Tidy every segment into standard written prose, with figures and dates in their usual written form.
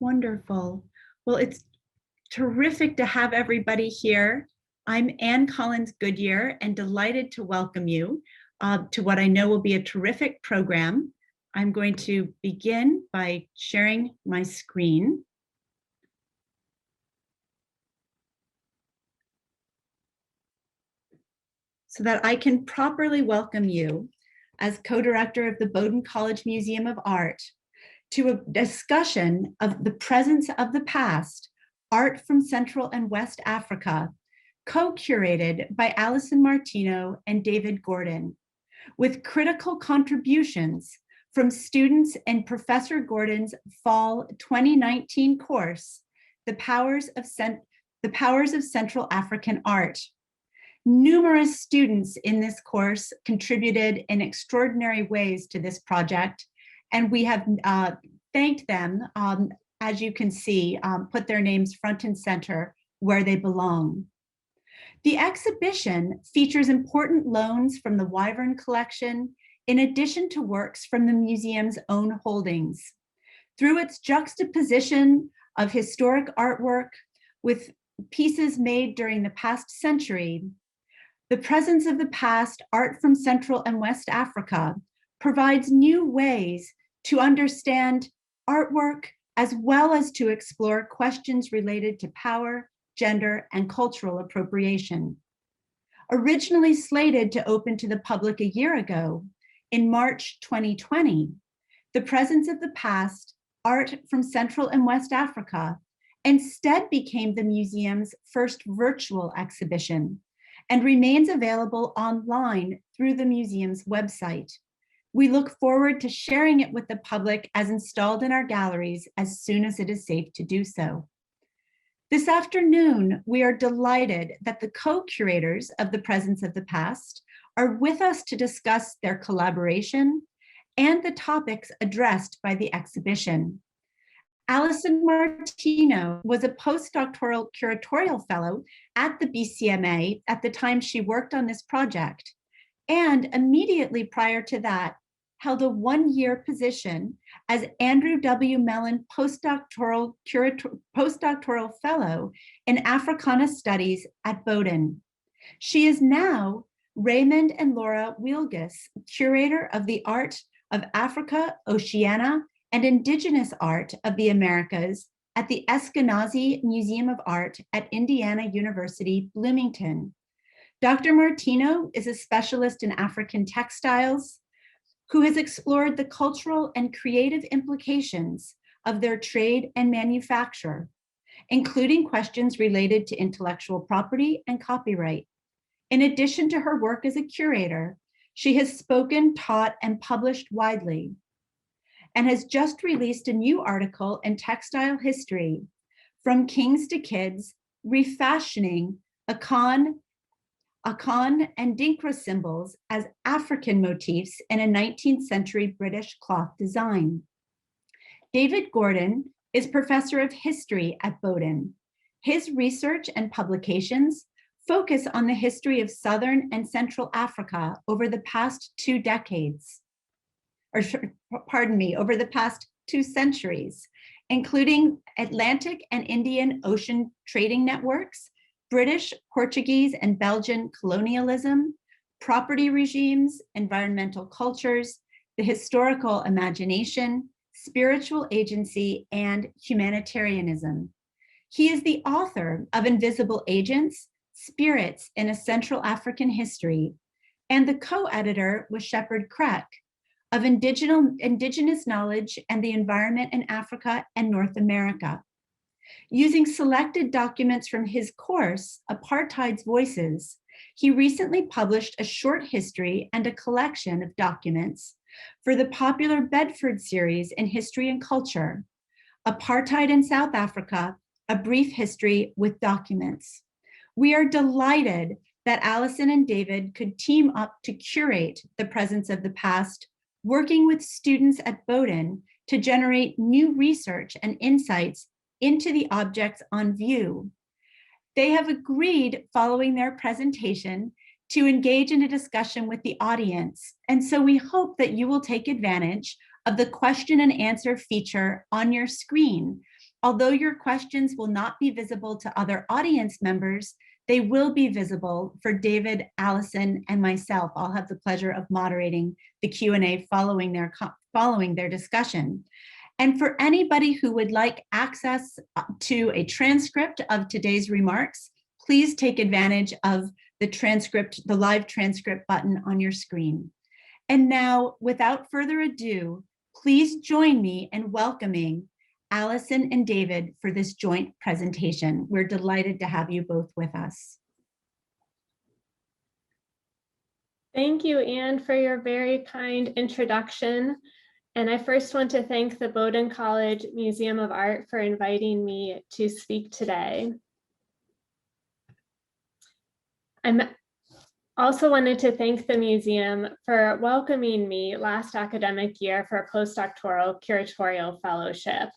Wonderful. Well, it's terrific to have everybody here. I'm Ann Collins Goodyear and delighted to welcome you to what I know will be a terrific program. I'm going to begin by sharing my screen. So that I can properly welcome you as co-director of the Bowdoin College Museum of Art to a discussion of the presence of the past, art from Central and West Africa, co-curated by Alison Martino and David Gordon, with critical contributions from students in Professor Gordon's Fall 2019 course, The Powers of Central African Art. Numerous students in this course contributed in extraordinary ways to this project, and we have thanked them, as you can see, put their names front and center where they belong. The exhibition features important loans from the Wyvern collection, in addition to works from the museum's own holdings. Through its juxtaposition of historic artwork with pieces made during the past century, the presence of the past, art from Central and West Africa, provides new ways to understand artwork as well as to explore questions related to power, gender, and cultural appropriation. Originally slated to open to the public a year ago, in March 2020, the presence of the past, art from Central and West Africa, instead became the museum's first virtual exhibition and remains available online through the museum's website. We look forward to sharing it with the public as installed in our galleries as soon as it is safe to do so. This afternoon, we are delighted that the co-curators of the Presence of the Past are with us to discuss their collaboration and the topics addressed by the exhibition. Alison Martino was a postdoctoral curatorial fellow at the BCMA at the time she worked on this project, and immediately prior to that, held a one-year position as Andrew W. Mellon postdoctoral fellow in Africana Studies at Bowdoin. She is now Raymond and Laura Wielgus, curator of the art of Africa, Oceania, and Indigenous Art of the Americas at the Eskenazi Museum of Art at Indiana University, Bloomington. Dr. Martino is a specialist in African textiles who has explored the cultural and creative implications of their trade and manufacture, including questions related to intellectual property and copyright. In addition to her work as a curator, she has spoken, taught, and published widely, and has just released a new article in Textile History, From Kings to Kids, Refashioning Akan and Dinkra symbols as African motifs in a 19th century British cloth design. David Gordon is professor of history at Bowdoin. His research and publications focus on the history of Southern and Central Africa over the past 2 decades, over the past 2 centuries, including Atlantic and Indian Ocean trading networks, British, Portuguese, and Belgian colonialism, property regimes, environmental cultures, the historical imagination, spiritual agency, and humanitarianism. He is the author of Invisible Agents, Spirits in a Central African History, and the co-editor with Shepard Kreck of Indigenous Knowledge and the Environment in Africa and North America. Using selected documents from his course, Apartheid's Voices, he recently published a short history and a collection of documents for the popular Bedford series in History and Culture, Apartheid in South Africa, A Brief History with Documents. We are delighted that Alison and David could team up to curate the presence of the past, working with students at Bowdoin to generate new research and insights into the objects on view. They have agreed, following their presentation, to engage in a discussion with the audience. And so we hope that you will take advantage of the question and answer feature on your screen Although your questions will not be visible to other audience members, they will be visible for David, Allison, and myself. I'll have the pleasure of moderating the Q&A following their discussion. And for anybody who would like access to a transcript of today's remarks, please take advantage of the live transcript button on your screen. And now, without further ado, please join me in welcoming Allison and David for this joint presentation. We're delighted to have you both with us. Thank you, Anne, for your very kind introduction. And I first want to thank the Bowdoin College Museum of Art for inviting me to speak today. I also wanted to thank the museum for welcoming me last academic year for a postdoctoral curatorial fellowship.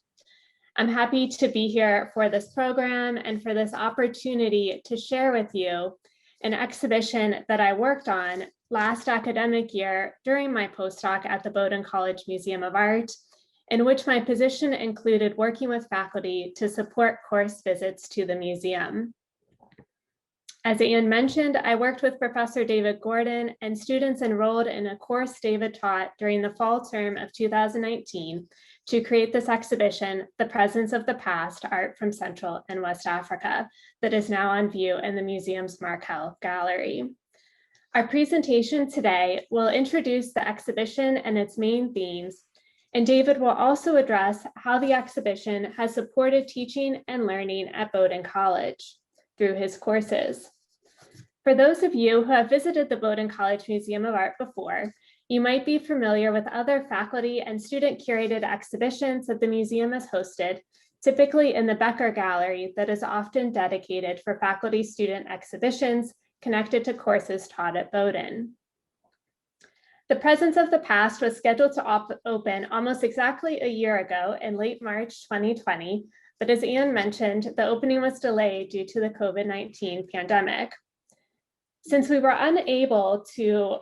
I'm happy to be here for this program and for this opportunity to share with you an exhibition that I worked on last academic year during my postdoc at the Bowdoin College Museum of Art, in which my position included working with faculty to support course visits to the museum. As Anne mentioned, I worked with Professor David Gordon and students enrolled in a course David taught during the fall term of 2019 to create this exhibition, The Presence of the Past, Art from Central and West Africa, that is now on view in the museum's Markel Gallery. Our presentation today will introduce the exhibition and its main themes, and David will also address how the exhibition has supported teaching and learning at Bowdoin College through his courses. For those of you who have visited the Bowdoin College Museum of Art before, you might be familiar with other faculty and student curated exhibitions that the museum has hosted, typically in the Becker Gallery that is often dedicated for faculty-student exhibitions connected to courses taught at Bowdoin. The Presence of the Past was scheduled to open almost exactly a year ago in late March 2020, but as Anne mentioned, the opening was delayed due to the COVID-19 pandemic. Since we were unable to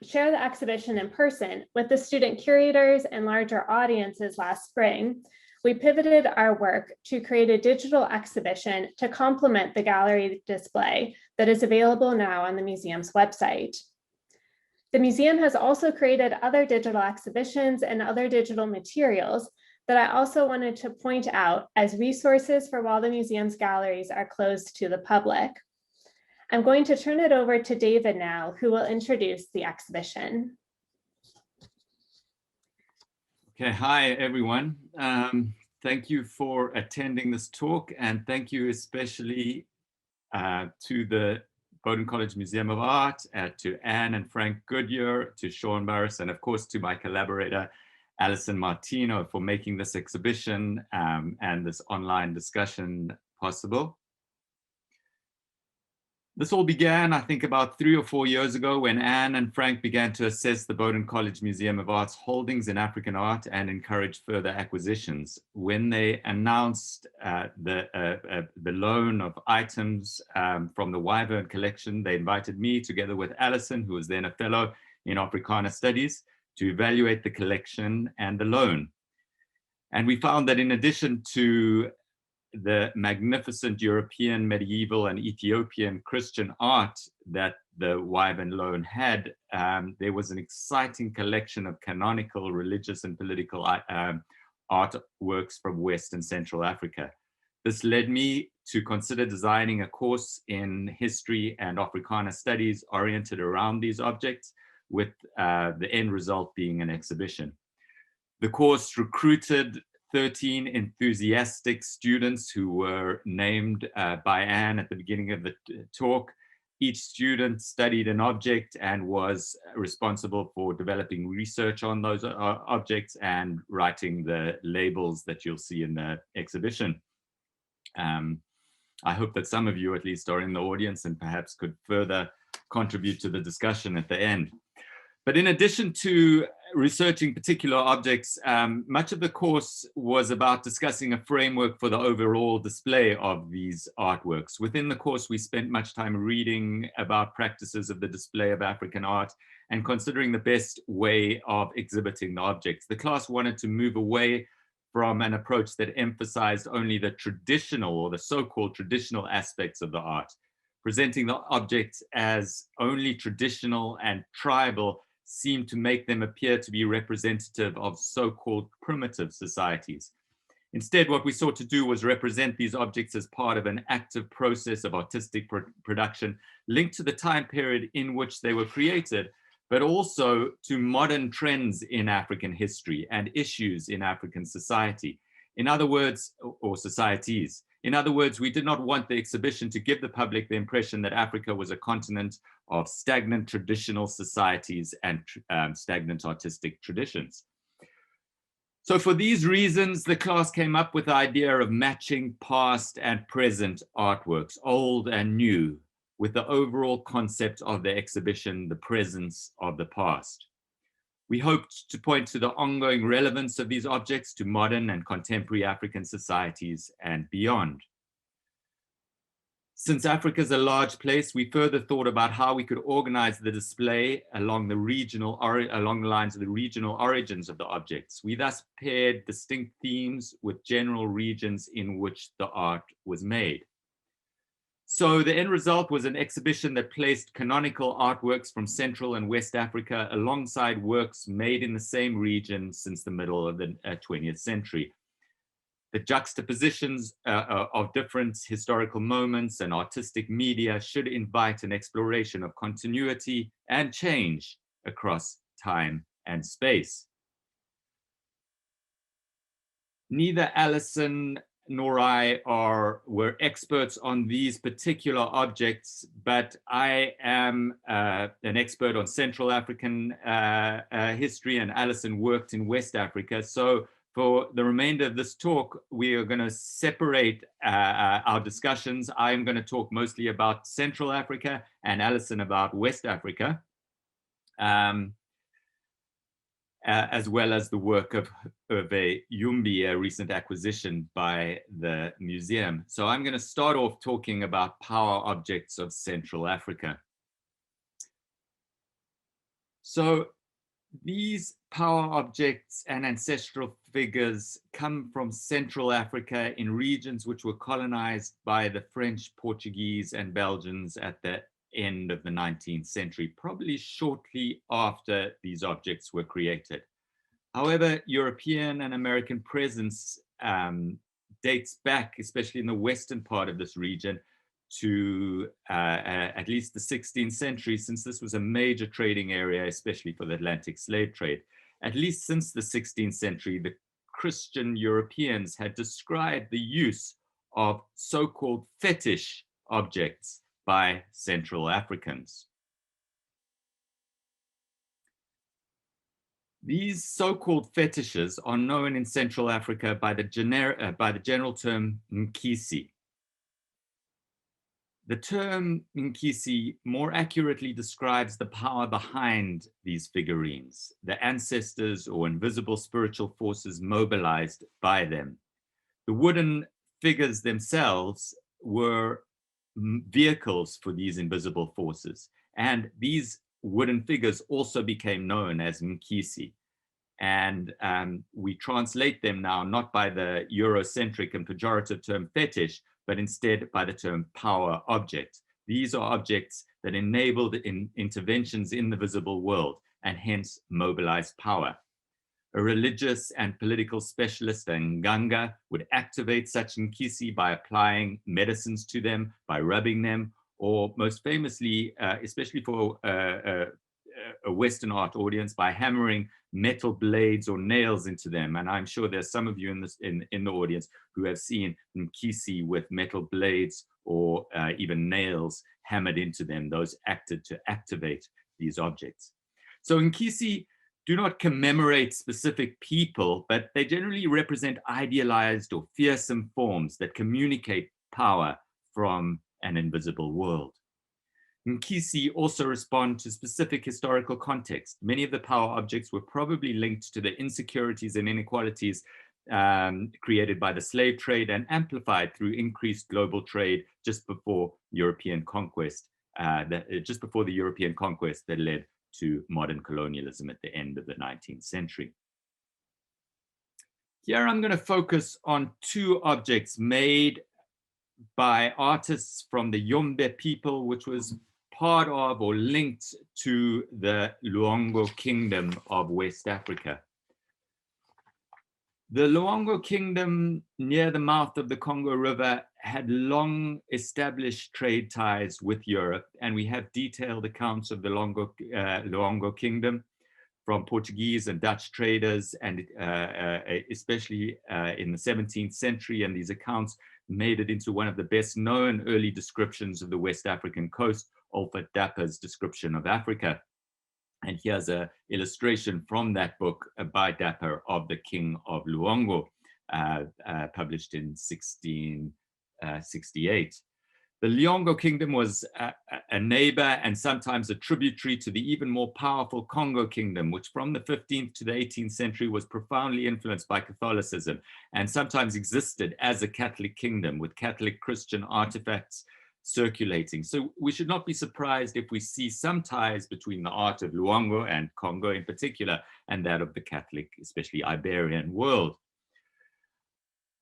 share the exhibition in person with the student curators and larger audiences last spring, we pivoted our work to create a digital exhibition to complement the gallery display that is available now on the museum's website. The museum has also created other digital exhibitions and other digital materials that I also wanted to point out as resources for while the museum's galleries are closed to the public. I'm going to turn it over to David now, who will introduce the exhibition. Okay, hi everyone. Thank you for attending this talk, and thank you especially to the Bowdoin College Museum of Art, to Anne and Frank Goodyear, to Sean Burris, and of course to my collaborator, Alison Martino, for making this exhibition and this online discussion possible. This all began, I think, about 3 or 4 years ago when Anne and Frank began to assess the Bowdoin College Museum of Art's holdings in African art and encourage further acquisitions. When they announced the loan of items from the Wyvern collection, they invited me, together with Alison, who was then a fellow in Africana Studies, to evaluate the collection and the loan. And we found that in addition to the magnificent European, medieval, and Ethiopian Christian art that the Wyvern loan had, there was an exciting collection of canonical, religious, and political artworks from West and Central Africa. This led me to consider designing a course in history and Africana studies oriented around these objects, with the end result being an exhibition. The course recruited 13 enthusiastic students who were named by Anne at the beginning of the talk. Each student studied an object and was responsible for developing research on those objects and writing the labels that you'll see in the exhibition. I hope that some of you at least are in the audience and perhaps could further contribute to the discussion at the end. But in addition to researching particular objects, much of the course was about discussing a framework for the overall display of these artworks. Within the course, we spent much time reading about practices of the display of African art and considering the best way of exhibiting the objects. The class wanted to move away from an approach that emphasized only the traditional or the so-called traditional aspects of the art. Presenting the objects as only traditional and tribal seemed to make them appear to be representative of so-called primitive societies. Instead, what we sought to do was represent these objects as part of an active process of artistic production linked to the time period in which they were created, but also to modern trends in African history and issues in African society. In other words, or societies. In other words, we did not want the exhibition to give the public the impression that Africa was a continent of stagnant traditional societies and stagnant artistic traditions. So for these reasons, the class came up with the idea of matching past and present artworks, old and new, with the overall concept of the exhibition, the presence of the past. We hoped to point to the ongoing relevance of these objects to modern and contemporary African societies and beyond. Since Africa is a large place, we further thought about how we could organize the display along the lines of the regional origins of the objects. We thus paired distinct themes with general regions in which the art was made. So the end result was an exhibition that placed canonical artworks from Central and West Africa alongside works made in the same region since the middle of the 20th century. The juxtapositions of different historical moments and artistic media should invite an exploration of continuity and change across time and space. Neither Alison nor I were experts on these particular objects, but I am an expert on Central African history, and Alison worked in West Africa. So for the remainder of this talk, we are going to separate our discussions. I'm going to talk mostly about Central Africa and Alison about West Africa, as well as the work of a Yumbi, a recent acquisition by the museum. So I'm going to start off talking about power objects of Central Africa. So these power objects and ancestral figures come from Central Africa in regions which were colonized by the French, Portuguese, and Belgians at the end of the 19th century, probably shortly after these objects were created. However, European and American presence dates back, especially in the western part of this region, to at least the 16th century, since this was a major trading area, especially for the Atlantic slave trade. At least since the 16th century, the Christian Europeans had described the use of so-called fetish objects by Central Africans. These so-called fetishes are known in Central Africa by the general term Mkisi. The term Mkisi more accurately describes the power behind these figurines, the ancestors or invisible spiritual forces mobilized by them. The wooden figures themselves were vehicles for these invisible forces, and these wooden figures also became known as Mkisi. And we translate them now not by the Eurocentric and pejorative term fetish, but instead by the term power object. These are objects that enabled interventions in the visible world and hence mobilized power. A religious and political specialist, Nganga, would activate such Nkisi by applying medicines to them, by rubbing them, or most famously, especially for a Western art audience, by hammering metal blades or nails into them. And I'm sure there's some of you in the audience who have seen Nkisi with metal blades or even nails hammered into them. Those acted to activate these objects. So Nkisi do not commemorate specific people, but they generally represent idealized or fearsome forms that communicate power from an invisible world. Nkisi also respond to specific historical context. Many of the power objects were probably linked to the insecurities and inequalities created by the slave trade and amplified through increased global trade just before European conquest, the European conquest that led to modern colonialism at the end of the 19th century. Here I'm going to focus on two objects made by artists from the Yombe people, which was part of or linked to the Luongo Kingdom of West Africa. The Luongo Kingdom near the mouth of the Congo River had long established trade ties with Europe, and we have detailed accounts of the Luongo Kingdom from Portuguese and Dutch traders, and especially in the 17th century, and these accounts made it into one of the best known early descriptions of the West African coast, Alfred Dapper's description of Africa. And here's an illustration from that book by Dapper of the King of Luongo, published in 1668. The Luongo Kingdom was a neighbor and sometimes a tributary to the even more powerful Congo Kingdom, which from the 15th to the 18th century was profoundly influenced by Catholicism and sometimes existed as a Catholic kingdom with Catholic Christian artifacts circulating. So we should not be surprised if we see some ties between the art of Luongo and Congo in particular, and that of the Catholic, especially Iberian world.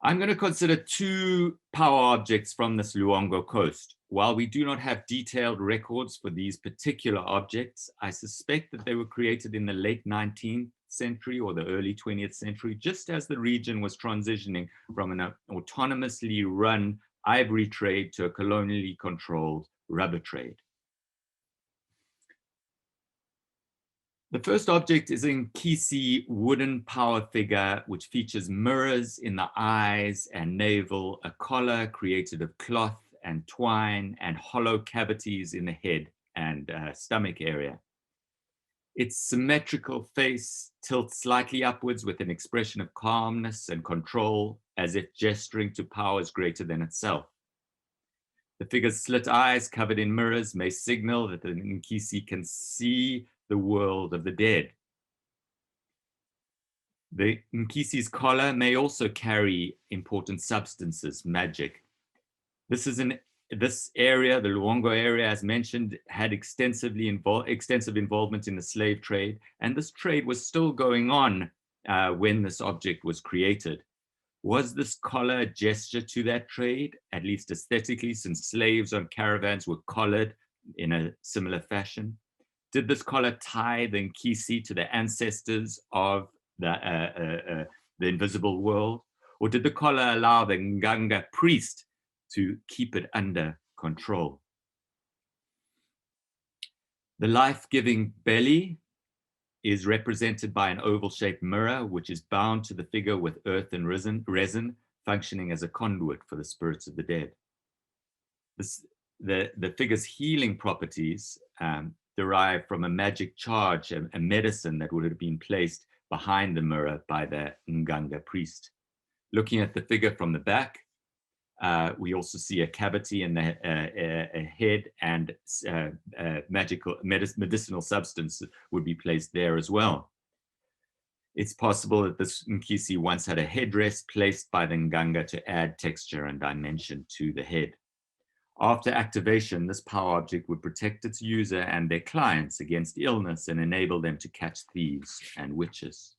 I'm going to consider two power objects from this Luongo coast. While we do not have detailed records for these particular objects, I suspect that they were created in the late 19th century or the early 20th century, just as the region was transitioning from an autonomously run ivory trade to a colonially controlled rubber trade. The first object is an Nkisi wooden power figure, which features mirrors in the eyes and navel, a collar created of cloth and twine, and hollow cavities in the head and stomach area. Its symmetrical face tilts slightly upwards with an expression of calmness and control, as if gesturing to powers greater than itself. The figure's slit eyes covered in mirrors may signal that the Nkisi can see the world of the dead. The Nkisi's collar may also carry important substances, magic. This area, the Luongo area, as mentioned, had extensive involvement in the slave trade, and this trade was still going on when this object was created. Was this collar a gesture to that trade, at least aesthetically, since slaves on caravans were collared in a similar fashion? Did this collar tie the Nkisi to the ancestors of the invisible world? Or did the collar allow the Nganga priest to keep it under control? The life-giving belly is represented by an oval-shaped mirror, which is bound to the figure with earth and resin, functioning as a conduit for the spirits of the dead. The figure's healing properties derived from a magic charge, a medicine that would have been placed behind the mirror by the Nganga priest. Looking at the figure from the back, we also see a cavity in the head, and medicinal substance would be placed there as well. It's possible that this Nkisi once had a headdress placed by the Nganga to add texture and dimension to the head. After activation, this power object would protect its user and their clients against illness and enable them to catch thieves and witches.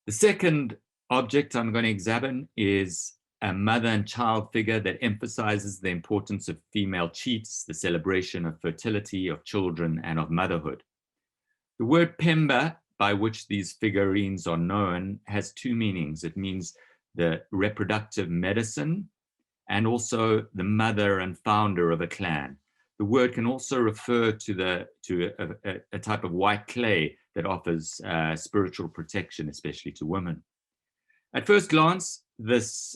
The second object I'm going to examine is a mother and child figure that emphasizes the importance of female chiefs, the celebration of fertility, of children, and of motherhood. The word Pemba, by which these figurines are known, has two meanings. It means the reproductive medicine and also the mother and founder of a clan. The word can also refer to a type of white clay that offers spiritual protection, especially to women. At first glance, this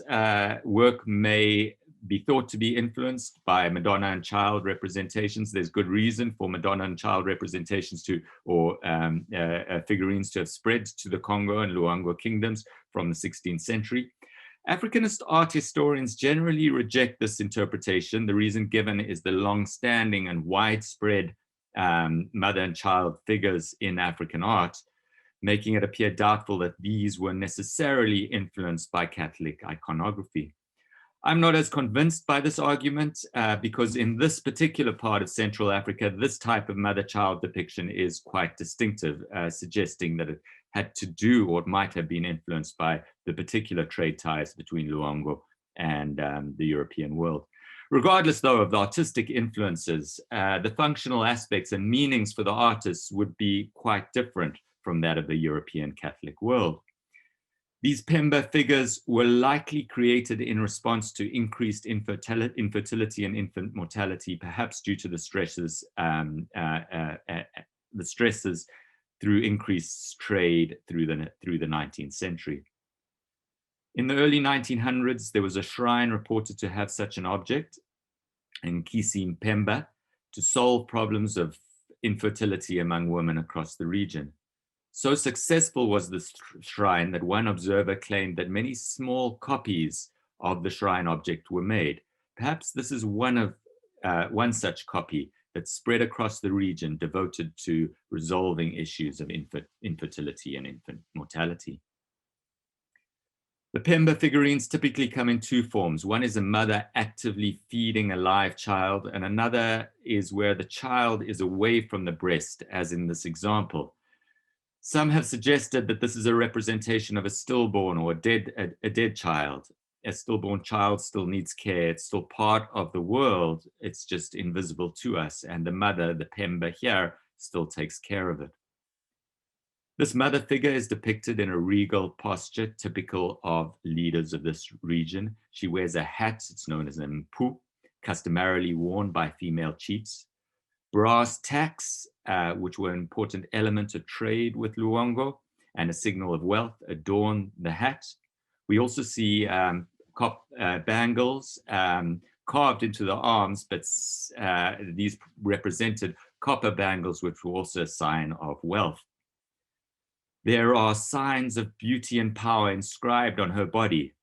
work may be thought to be influenced by Madonna and child representations. There's good reason for Madonna and child representations or figurines to have spread to the Congo and Luongo kingdoms from the 16th century. Africanist art historians generally reject this interpretation. The reason given is the long-standing and widespread mother and child figures in African art, making it appear doubtful that these were necessarily influenced by Catholic iconography. I'm not as convinced by this argument because in this particular part of Central Africa, this type of mother-child depiction is quite distinctive, suggesting that had to do or might have been influenced by the particular trade ties between Luongo and the European world. Regardless, though, of the artistic influences, the functional aspects and meanings for the artists would be quite different from that of the European Catholic world. These Pemba figures were likely created in response to increased infertility and infant mortality, perhaps due to the stresses through increased trade through the 19th century. In the early 1900s, there was a shrine reported to have such an object, Nkisi Pemba, to solve problems of infertility among women across the region. So successful was this shrine that one observer claimed that many small copies of the shrine object were made. Perhaps this is one such copy that spread across the region devoted to resolving issues of infertility and infant mortality. The Pemba figurines typically come in two forms. One is a mother actively feeding a live child, and another is where the child is away from the breast, as in this example. Some have suggested that this is a representation of a stillborn or a dead child. A stillborn child still needs care. It's still part of the world. It's just invisible to us. And the mother, the Pemba here, still takes care of it. This mother figure is depicted in a regal posture typical of leaders of this region. She wears a hat, it's known as a mpu, customarily worn by female chiefs. Brass tacks, which were an important element of trade with Luongo and a signal of wealth, adorn the hat. We also see bangles carved into the arms, but these represented copper bangles, which were also a sign of wealth. There are signs of beauty and power inscribed on her body.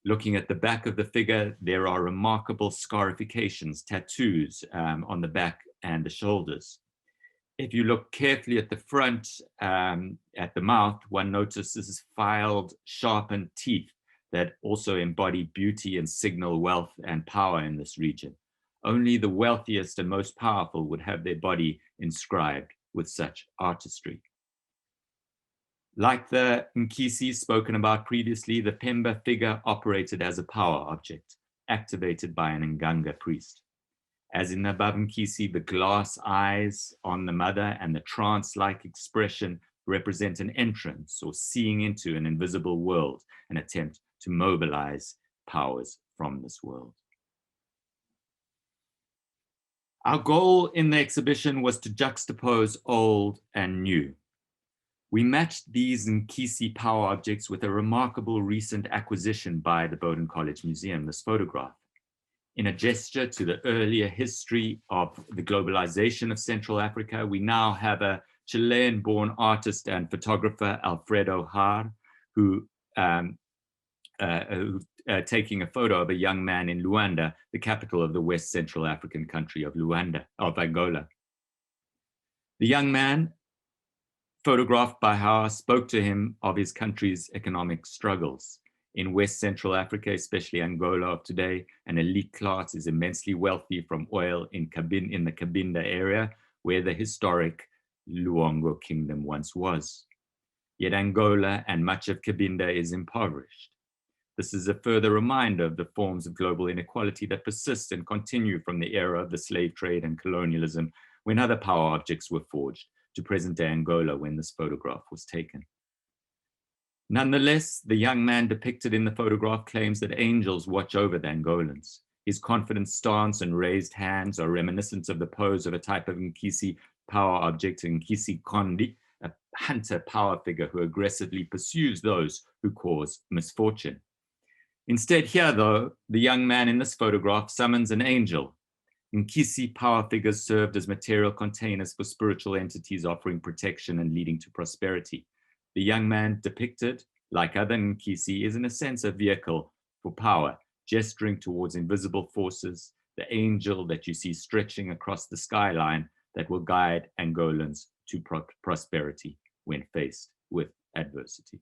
Looking at the back of the figure, there are remarkable scarifications, tattoos on the back and the shoulders. If you look carefully at the front, at the mouth, one notices filed, sharpened teeth that also embody beauty and signal wealth and power in this region. Only the wealthiest and most powerful would have their body inscribed with such artistry. Like the Nkisi spoken about previously, the Pemba figure operated as a power object, activated by an Nganga priest. As in the above Nkisi, the glass eyes on the mother and the trance-like expression represent an entrance or seeing into an invisible world, an attempt to mobilize powers from this world. Our goal in the exhibition was to juxtapose old and new. We matched these Nkisi power objects with a remarkable recent acquisition by the Bowdoin College Museum, this photograph. In a gesture to the earlier history of the globalization of Central Africa, we now have a Chilean-born artist and photographer, Alfredo Har, who taking a photo of a young man in Luanda, the capital of the West Central African country of Angola. The young man, photographed by Har, spoke to him of his country's economic struggles. In West Central Africa, especially Angola of today, an elite class is immensely wealthy from oil in the Cabinda area, where the historic Luongo kingdom once was. Yet Angola and much of Cabinda is impoverished. This is a further reminder of the forms of global inequality that persist and continue from the era of the slave trade and colonialism, when other power objects were forged, to present-day Angola when this photograph was taken. Nonetheless, the young man depicted in the photograph claims that angels watch over the Angolans. His confident stance and raised hands are reminiscent of the pose of a type of Nkisi power object, Nkisi Kondi, a hunter power figure who aggressively pursues those who cause misfortune. Instead here, though, the young man in this photograph summons an angel. Nkisi power figures served as material containers for spiritual entities offering protection and leading to prosperity. The young man depicted, like other Nkisi, is in a sense a vehicle for power, gesturing towards invisible forces, the angel that you see stretching across the skyline that will guide Angolans to prosperity when faced with adversity.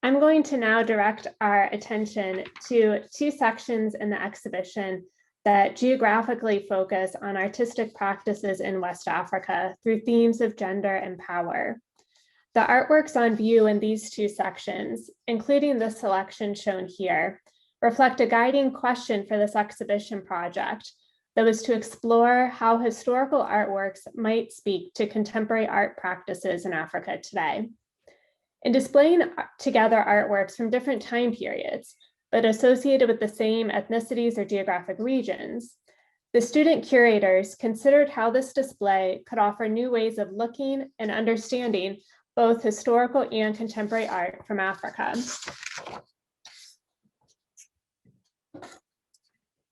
I'm going to now direct our attention to two sections in the exhibition that geographically focus on artistic practices in West Africa through themes of gender and power. The artworks on view in these two sections, including the selection shown here, reflect a guiding question for this exhibition project that was to explore how historical artworks might speak to contemporary art practices in Africa today. In displaying together artworks from different time periods, but associated with the same ethnicities or geographic regions, the student curators considered how this display could offer new ways of looking and understanding both historical and contemporary art from Africa.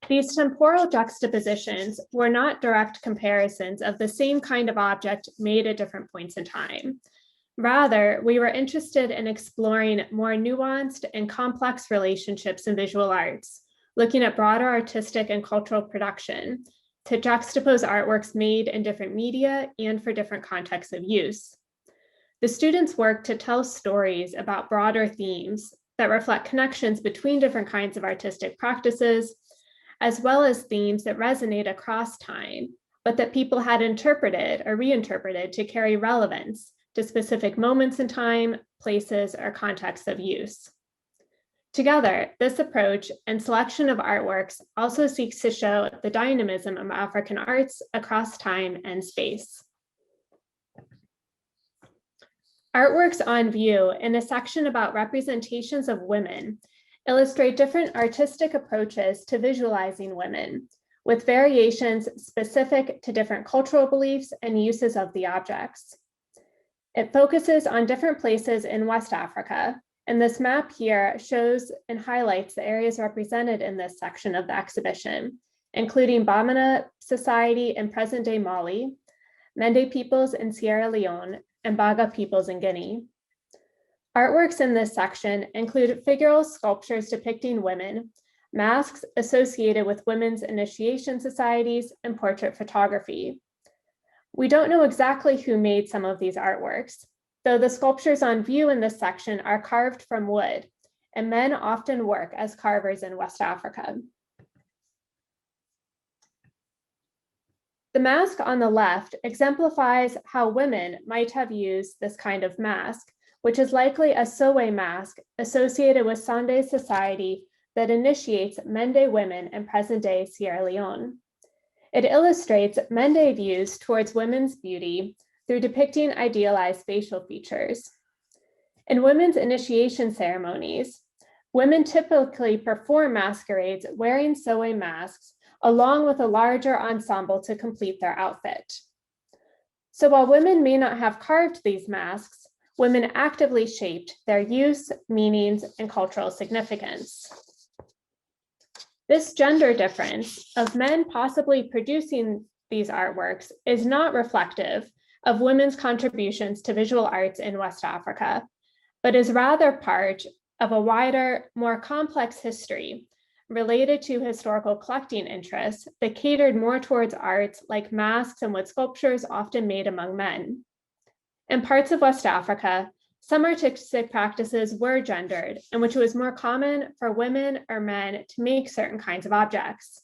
These temporal juxtapositions were not direct comparisons of the same kind of object made at different points in time. Rather, we were interested in exploring more nuanced and complex relationships in visual arts, looking at broader artistic and cultural production to juxtapose artworks made in different media and for different contexts of use. The students worked to tell stories about broader themes that reflect connections between different kinds of artistic practices, as well as themes that resonate across time, but that people had interpreted or reinterpreted to carry relevance to specific moments in time, places, or contexts of use. Together, this approach and selection of artworks also seeks to show the dynamism of African arts across time and space. Artworks on view in a section about representations of women illustrate different artistic approaches to visualizing women, with variations specific to different cultural beliefs and uses of the objects. It focuses on different places in West Africa, and this map here shows and highlights the areas represented in this section of the exhibition, including Bamana society in present-day Mali, Mende peoples in Sierra Leone, and Baga peoples in Guinea. Artworks in this section include figural sculptures depicting women, masks associated with women's initiation societies, and portrait photography. We don't know exactly who made some of these artworks, though the sculptures on view in this section are carved from wood, and men often work as carvers in West Africa. The mask on the left exemplifies how women might have used this kind of mask, which is likely a Sowe mask associated with Sande society that initiates Mende women in present-day Sierra Leone. It illustrates Mende views towards women's beauty through depicting idealized facial features. In women's initiation ceremonies, women typically perform masquerades wearing Sowe masks along with a larger ensemble to complete their outfit. So while women may not have carved these masks, women actively shaped their use, meanings, and cultural significance. This gender difference of men possibly producing these artworks is not reflective of women's contributions to visual arts in West Africa, but is rather part of a wider, more complex history related to historical collecting interests that catered more towards arts like masks and wood sculptures often made among men. In parts of West Africa, some artistic practices were gendered, in which it was more common for women or men to make certain kinds of objects.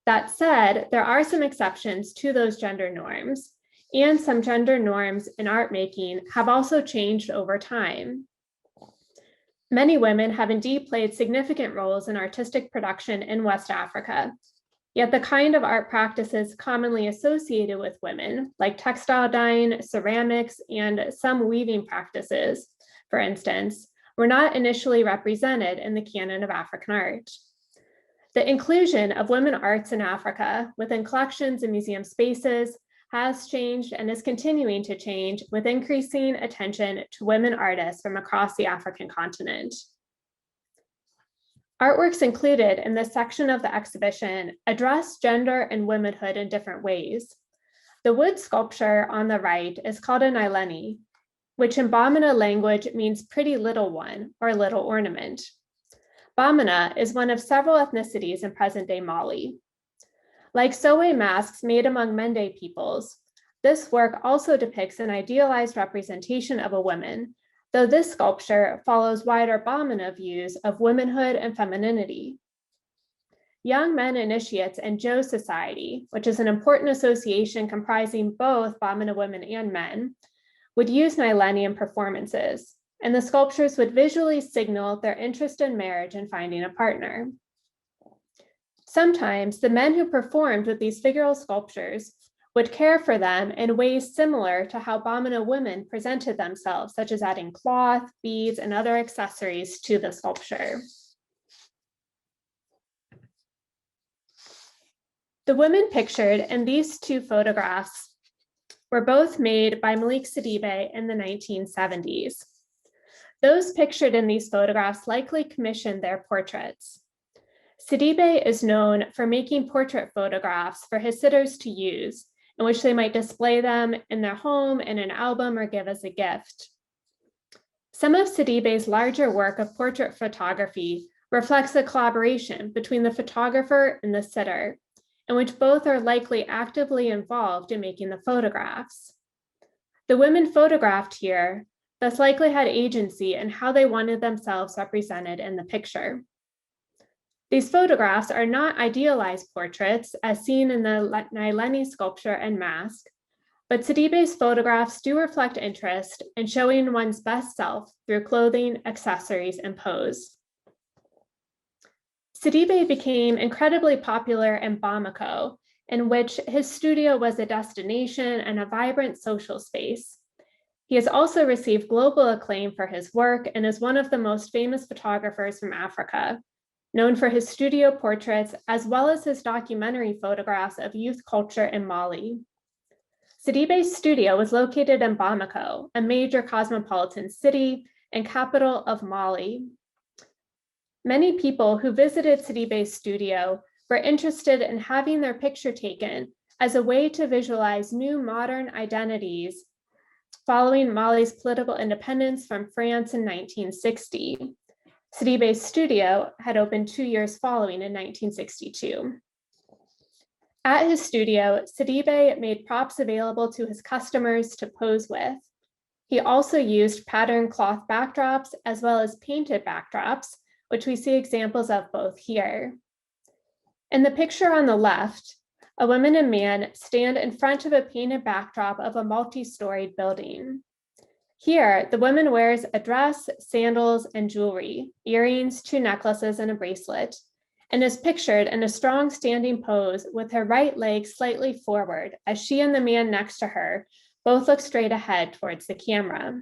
That said, there are some exceptions to those gender norms, and some gender norms in art making have also changed over time. Many women have indeed played significant roles in artistic production in West Africa, yet the kind of art practices commonly associated with women, like textile dyeing, ceramics, and some weaving practices, for instance, were not initially represented in the canon of African art. The inclusion of women arts in Africa within collections and museum spaces has changed and is continuing to change with increasing attention to women artists from across the African continent. Artworks included in this section of the exhibition address gender and womanhood in different ways. The wood sculpture on the right is called a Nyleni, which in Bamana language means pretty little one or little ornament. Bamana is one of several ethnicities in present-day Mali. Like Sowe masks made among Mende peoples, this work also depicts an idealized representation of a woman, though this sculpture follows wider Bamana views of womanhood and femininity. young men initiates and Joe Society, which is an important association comprising both Bamana women and men, would use Nylenium performances, and the sculptures would visually signal their interest in marriage and finding a partner. Sometimes the men who performed with these figural sculptures would care for them in ways similar to how Bamana women presented themselves, such as adding cloth, beads, and other accessories to the sculpture. The women pictured in these two photographs were both made by Malik Sidibe in the 1970s. Those pictured in these photographs likely commissioned their portraits. Sidibe is known for making portrait photographs for his sitters to use, in which they might display them in their home, in an album, or give as a gift. Some of Sidibe's larger work of portrait photography reflects a collaboration between the photographer and the sitter, in which both are likely actively involved in making the photographs. The women photographed here thus likely had agency in how they wanted themselves represented in the picture. These photographs are not idealized portraits as seen in the Nyleni sculpture and mask, but Sidibe's photographs do reflect interest in showing one's best self through clothing, accessories, and pose. Sidibe became incredibly popular in Bamako, in which his studio was a destination and a vibrant social space. He has also received global acclaim for his work and is one of the most famous photographers from Africa, known for his studio portraits as well as his documentary photographs of youth culture in Mali. Sidibe's studio was located in Bamako, a major cosmopolitan city and capital of Mali. Many people who visited Sidibe's studio were interested in having their picture taken as a way to visualize new modern identities following Mali's political independence from France in 1960. Sidibe's studio had opened 2 years following in 1962. At his studio, Sidibe made props available to his customers to pose with. He also used patterned cloth backdrops as well as painted backdrops, which we see examples of both here. In the picture on the left, a woman and man stand in front of a painted backdrop of a multi-storied building. Here, the woman wears a dress, sandals, and jewelry, earrings, 2 necklaces, and a bracelet, and is pictured in a strong standing pose with her right leg slightly forward as she and the man next to her both look straight ahead towards the camera.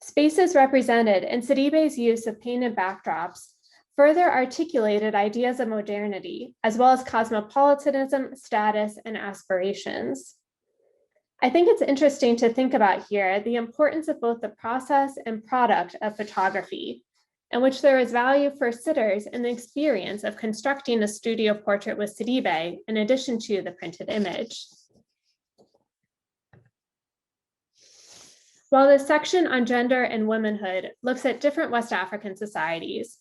Spaces represented in Sidibe's use of painted backdrops further articulated ideas of modernity, as well as cosmopolitanism, status, and aspirations. I think it's interesting to think about here the importance of both the process and product of photography, in which there is value for sitters in the experience of constructing a studio portrait with Sidibe, in addition to the printed image. While the section on gender and womanhood looks at different West African societies,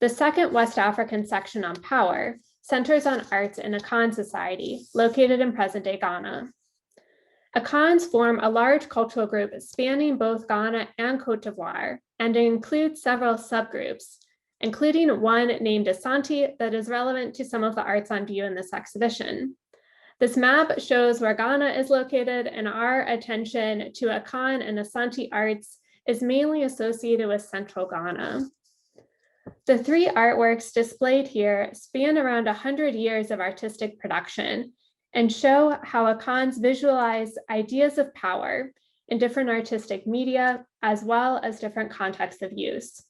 the second West African section on power centers on arts in Akan society, located in present-day Ghana. Akans form a large cultural group spanning both Ghana and Cote d'Ivoire, and it includes several subgroups, including one named Asante that is relevant to some of the arts on view in this exhibition. This map shows where Ghana is located, and our attention to Akan and Asante arts is mainly associated with central Ghana. The 3 artworks displayed here span around 100 years of artistic production and show how Akans visualize ideas of power in different artistic media, as well as different contexts of use.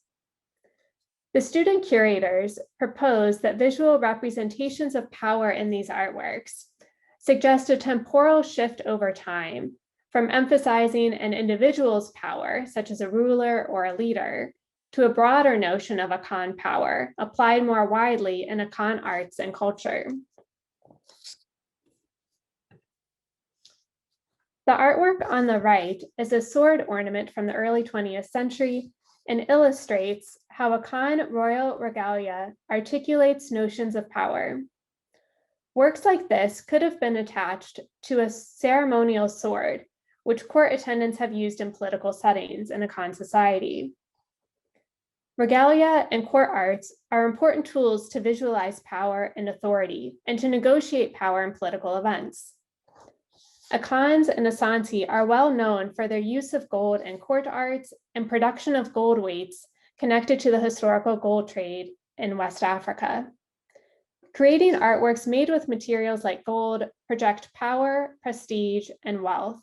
The student curators propose that visual representations of power in these artworks suggest a temporal shift over time from emphasizing an individual's power, such as a ruler or a leader, to a broader notion of Akan power applied more widely in Akan arts and culture. The artwork on the right is a sword ornament from the early 20th century and illustrates how Akan royal regalia articulates notions of power. Works like this could have been attached to a ceremonial sword, which court attendants have used in political settings in Akan society. Regalia and court arts are important tools to visualize power and authority and to negotiate power in political events. Akans and Asante are well known for their use of gold in court arts and production of gold weights connected to the historical gold trade in West Africa. Creating artworks made with materials like gold project power, prestige, and wealth.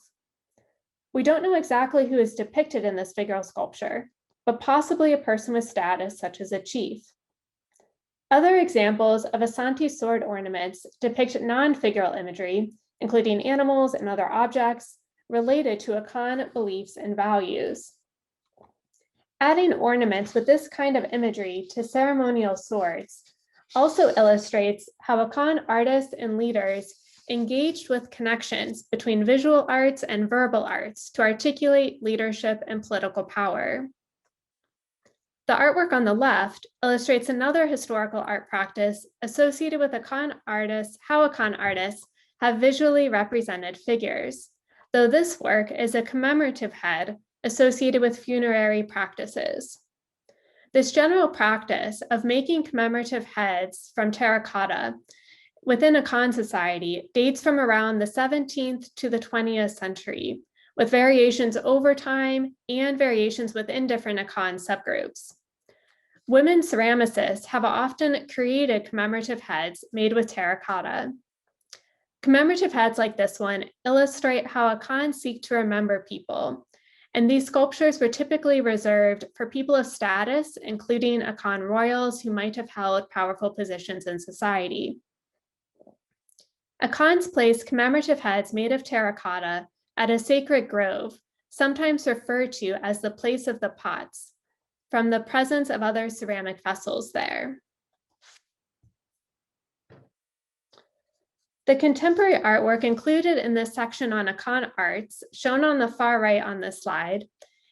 We don't know exactly who is depicted in this figural sculpture, but possibly a person with status such as a chief. Other examples of Asante sword ornaments depict non-figural imagery, including animals and other objects related to Akan beliefs and values. Adding ornaments with this kind of imagery to ceremonial swords also illustrates how Akan artists and leaders engaged with connections between visual arts and verbal arts to articulate leadership and political power. The artwork on the left illustrates another historical art practice associated with Akan artists, how Akan artists have visually represented figures, though this work is a commemorative head associated with funerary practices. This general practice of making commemorative heads from terracotta within Akan society dates from around the 17th to the 20th century, with variations over time and variations within different Akan subgroups. Women ceramicists have often created commemorative heads made with terracotta. Commemorative heads like this one illustrate how Akan seek to remember people, and these sculptures were typically reserved for people of status, including Akan royals who might have held powerful positions in society. Akans place commemorative heads made of terracotta at a sacred grove, sometimes referred to as the place of the pots, from the presence of other ceramic vessels there. The contemporary artwork included in this section on Akan arts, shown on the far right on this slide,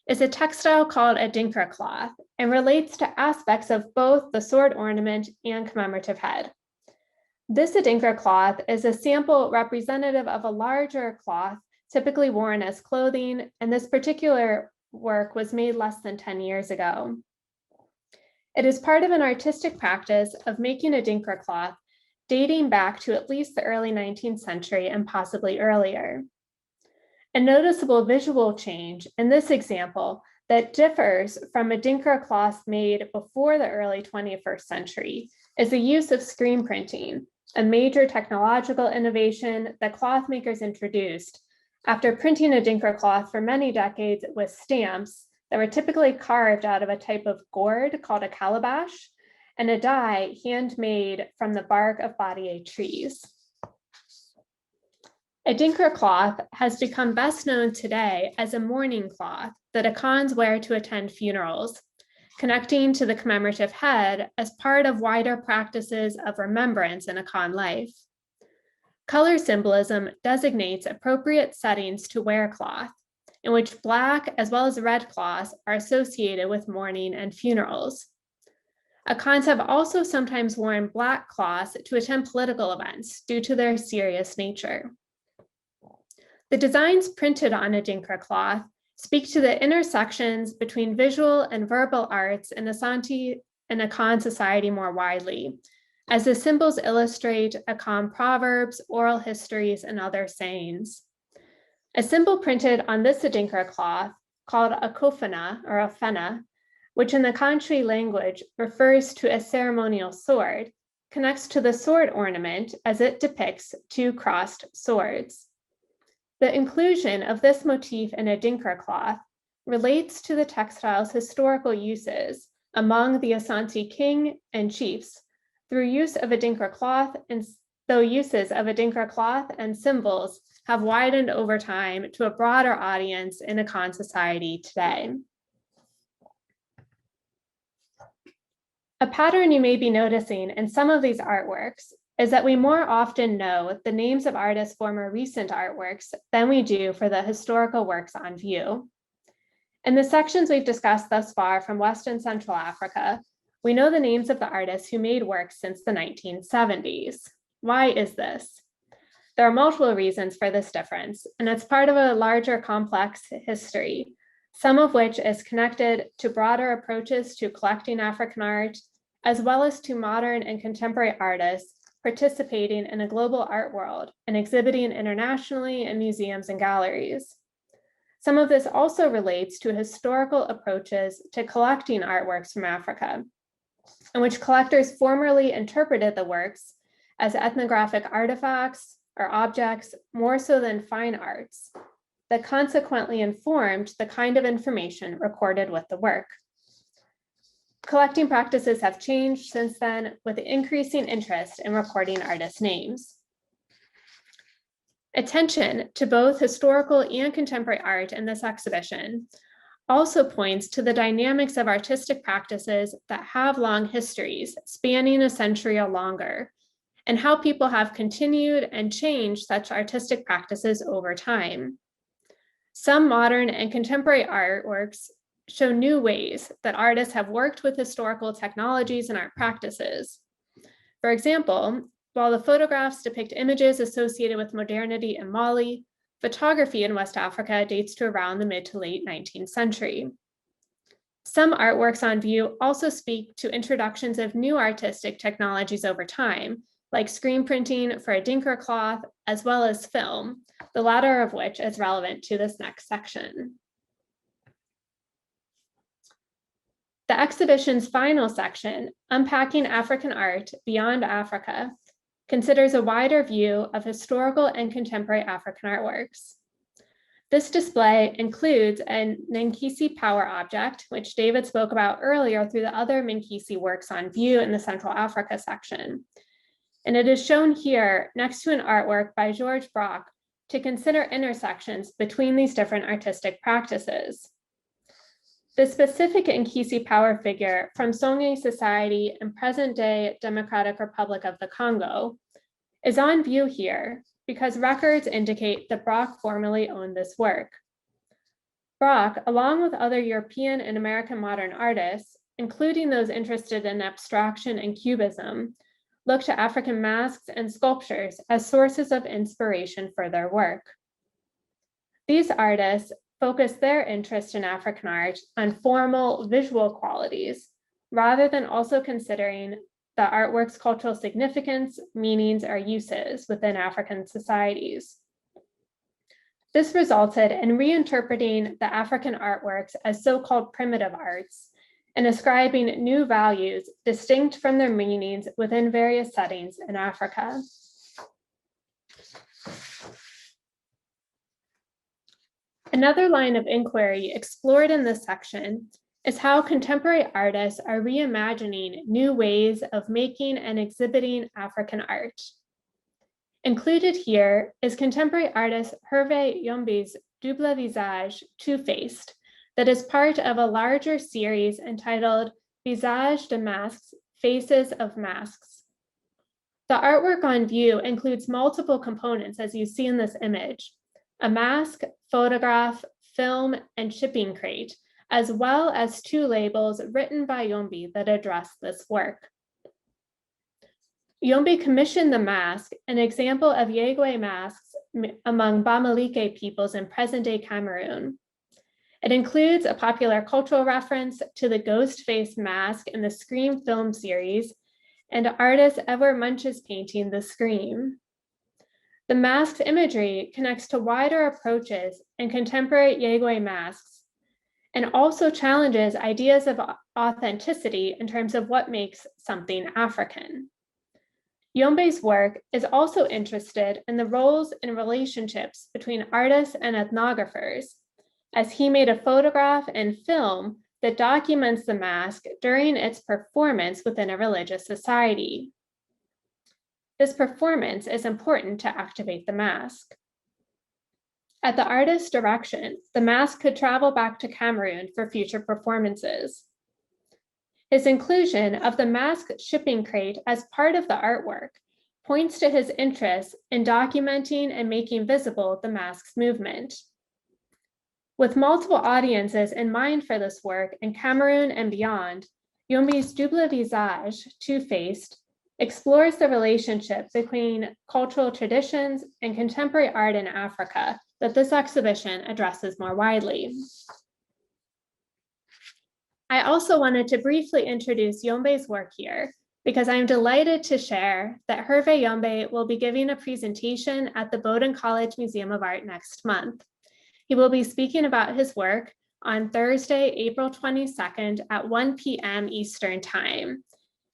is a textile called a dinkra cloth and relates to aspects of both the sword ornament and commemorative head. This adinkra cloth is a sample representative of a larger cloth typically worn as clothing, and this particular work was made less than 10 years ago. It is part of an artistic practice of making a dinkra cloth dating back to at least the early 19th century and possibly earlier. A noticeable visual change in this example that differs from a dinkra cloth made before the early 21st century is the use of screen printing, a major technological innovation that cloth makers introduced after printing a dinkra cloth for many decades with stamps that were typically carved out of a type of gourd called a calabash and a dye handmade from the bark of badier trees. A dinkra cloth has become best known today as a mourning cloth that Akans wear to attend funerals, connecting to the commemorative head as part of wider practices of remembrance in Akan life. Color symbolism designates appropriate settings to wear cloth, in which Black as well as red cloths are associated with mourning and funerals. Akans have also sometimes worn Black cloths to attend political events due to their serious nature. The designs printed on a dinkra cloth speak to the intersections between visual and verbal arts in Asante and Akan society more widely, as the symbols illustrate Akan proverbs, oral histories, and other sayings. A symbol printed on this adinkra cloth, called a kofana or a fena, which in the Kanchi language refers to a ceremonial sword, connects to the sword ornament as it depicts two crossed swords. The inclusion of this motif in a dinkra cloth relates to the textile's historical uses among the Asante king and chiefs through use of a dinkra cloth, and though uses of a dinkra cloth and symbols have widened over time to a broader audience in Akan society today. A pattern you may be noticing in some of these artworks is that we more often know the names of artists for more recent artworks than we do for the historical works on view. In the sections we've discussed thus far from West and Central Africa, we know the names of the artists who made works since the 1970s. Why is this? There are multiple reasons for this difference, and it's part of a larger complex history some of which is connected to broader approaches to collecting African art, as well as to modern and contemporary artists participating in a global art world and exhibiting internationally in museums and galleries. Some of this also relates to historical approaches to collecting artworks from Africa, in which collectors formerly interpreted the works as ethnographic artifacts or objects more so than fine arts that consequently informed the kind of information recorded with the work. Collecting practices have changed since then, with increasing interest in recording artists' names. Attention to both historical and contemporary art in this exhibition also points to the dynamics of artistic practices that have long histories, spanning a century or longer, and how people have continued and changed such artistic practices over time. Some modern and contemporary artworks show new ways that artists have worked with historical technologies and art practices. For example, while the photographs depict images associated with modernity in Mali, photography in West Africa dates to around the mid to late 19th century. Some artworks on view also speak to introductions of new artistic technologies over time, like screen printing for a Dinker cloth, as well as film, the latter of which is relevant to this next section. The exhibition's final section, Unpacking African Art Beyond Africa, considers a wider view of historical and contemporary African artworks. This display includes a Minkisi power object, which David spoke about earlier through the other Minkisi works on view in the Central Africa section. And it is shown here next to an artwork by George Brock to consider intersections between these different artistic practices. The specific Nkisi power figure from Songhay society and present-day Democratic Republic of the Congo is on view here because records indicate that Brock formerly owned this work. Brock, along with other European and American modern artists, including those interested in abstraction and cubism, looked to African masks and sculptures as sources of inspiration for their work. These artists focus their interest in African art on formal visual qualities, rather than also considering the artwork's cultural significance, meanings, or uses within African societies. This resulted in reinterpreting the African artworks as so-called primitive arts and ascribing new values distinct from their meanings within various settings in Africa. Another line of inquiry explored in this section is how contemporary artists are reimagining new ways of making and exhibiting African art. Included here is contemporary artist Hervé Yombi's Double Visage, Two-Faced, that is part of a larger series entitled Visage de Masques, Faces of Masks. The artwork on view includes multiple components, as you see in this image: a mask, photograph, film, and shipping crate, as well as two labels written by Yombi that address this work. Yombi commissioned the mask, an example of Yegwe masks among Bamileke peoples in present-day Cameroon. It includes a popular cultural reference to the ghost face mask in the Scream film series and artist Edward Munch's painting, The Scream. The mask's imagery connects to wider approaches in contemporary Yegwe masks and also challenges ideas of authenticity in terms of what makes something African. Yombe's work is also interested in the roles and relationships between artists and ethnographers, as he made a photograph and film that documents the mask during its performance within a religious society. This performance is important to activate the mask. At the artist's direction, the mask could travel back to Cameroon for future performances. His inclusion of the mask shipping crate as part of the artwork points to his interest in documenting and making visible the mask's movement. With multiple audiences in mind for this work in Cameroon and beyond, Yombi's Double Visage, Two-Faced, explores the relationship between cultural traditions and contemporary art in Africa that this exhibition addresses more widely. I also wanted to briefly introduce Yombe's work here, because I'm delighted to share that Hervé Yombe will be giving a presentation at the Bowdoin College Museum of Art next month. He will be speaking about his work on Thursday, April 22nd at 1 p.m. Eastern Time.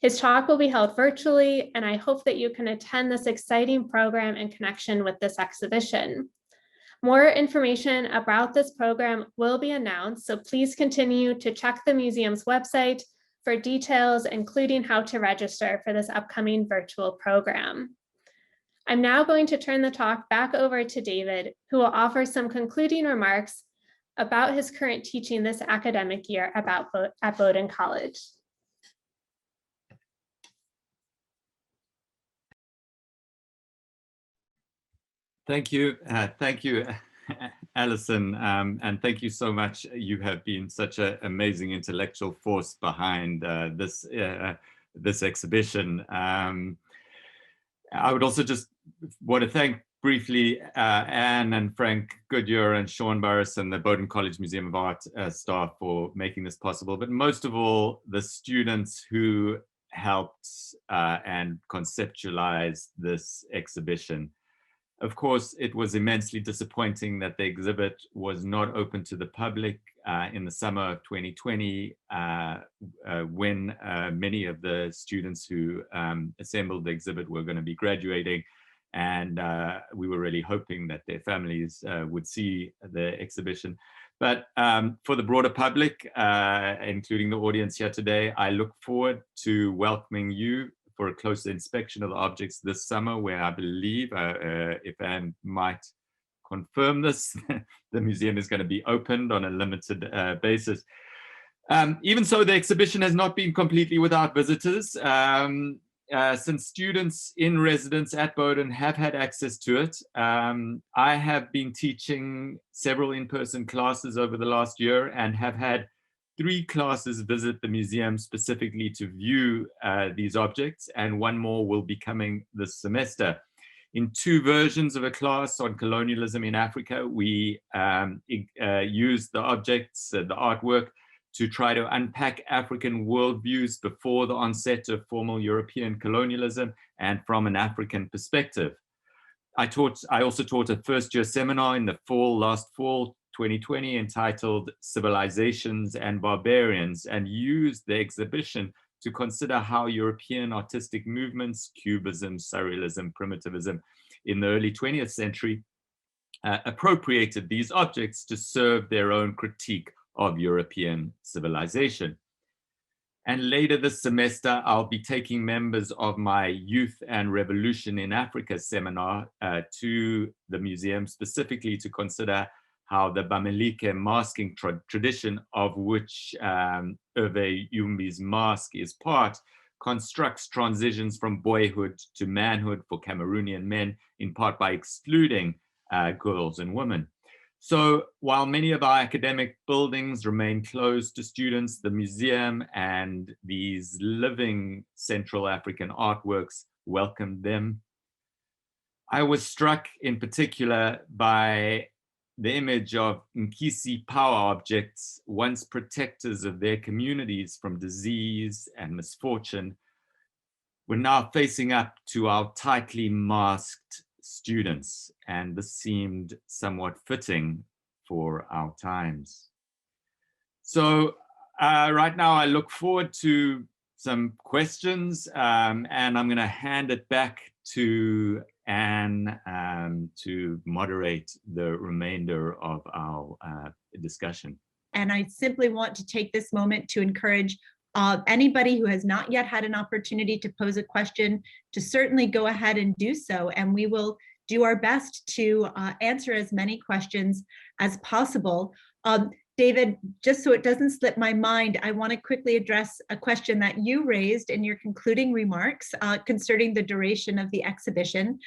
His talk will be held virtually, and I hope that you can attend this exciting program in connection with this exhibition. More information about this program will be announced, so please continue to check the museum's website for details, including how to register for this upcoming virtual program. I'm now going to turn the talk back over to David, who will offer some concluding remarks about his current teaching this academic year at Bowdoin College. Thank you, Alison, and thank you so much. You have been such an amazing intellectual force behind this exhibition. I would also just want to thank briefly Anne and Frank Goodyear and Sean Burris and the Bowdoin College Museum of Art staff for making this possible, but most of all, the students who helped and conceptualized this exhibition. Of course, it was immensely disappointing that the exhibit was not open to the public in the summer of 2020, when many of the students who assembled the exhibit were going to be graduating. And we were really hoping that their families would see the exhibition. But for the broader public, including the audience here today, I look forward to welcoming you for a closer inspection of the objects this summer, where I believe, if Anne might confirm this, the museum is going to be opened on a limited basis. Even so, the exhibition has not been completely without visitors, since students in residence at Bowdoin have had access to it. I have been teaching several in-person classes over the last year and have had 3 classes visit the museum specifically to view these objects, and 1 more will be coming this semester. In 2 versions of a class on colonialism in Africa, we use the objects, the artwork, to try to unpack African worldviews before the onset of formal European colonialism and from an African perspective. I also taught a first-year seminar in the last fall 2020, entitled Civilizations and Barbarians, and used the exhibition to consider how European artistic movements, Cubism, Surrealism, Primitivism, in the early 20th century, appropriated these objects to serve their own critique of European civilization. And later this semester, I'll be taking members of my Youth and Revolution in Africa seminar to the museum, specifically to consider how the Bamileke masking tradition, of which Hervé Yombe's mask is part, constructs transitions from boyhood to manhood for Cameroonian men, in part by excluding girls and women. So while many of our academic buildings remain closed to students, the museum and these living Central African artworks welcomed them. I was struck in particular by the image of Nkisi power objects, once protectors of their communities from disease and misfortune, were now facing up to our tightly masked students, and this seemed somewhat fitting for our times. So right now I look forward to some questions, and I'm going to hand it back to Anne to moderate the remainder of our discussion. And I simply want to take this moment to encourage anybody who has not yet had an opportunity to pose a question to certainly go ahead and do so, and we will do our best to answer as many questions as possible. David, just so it doesn't slip my mind, I want to quickly address a question that you raised in your concluding remarks concerning the duration of the exhibition.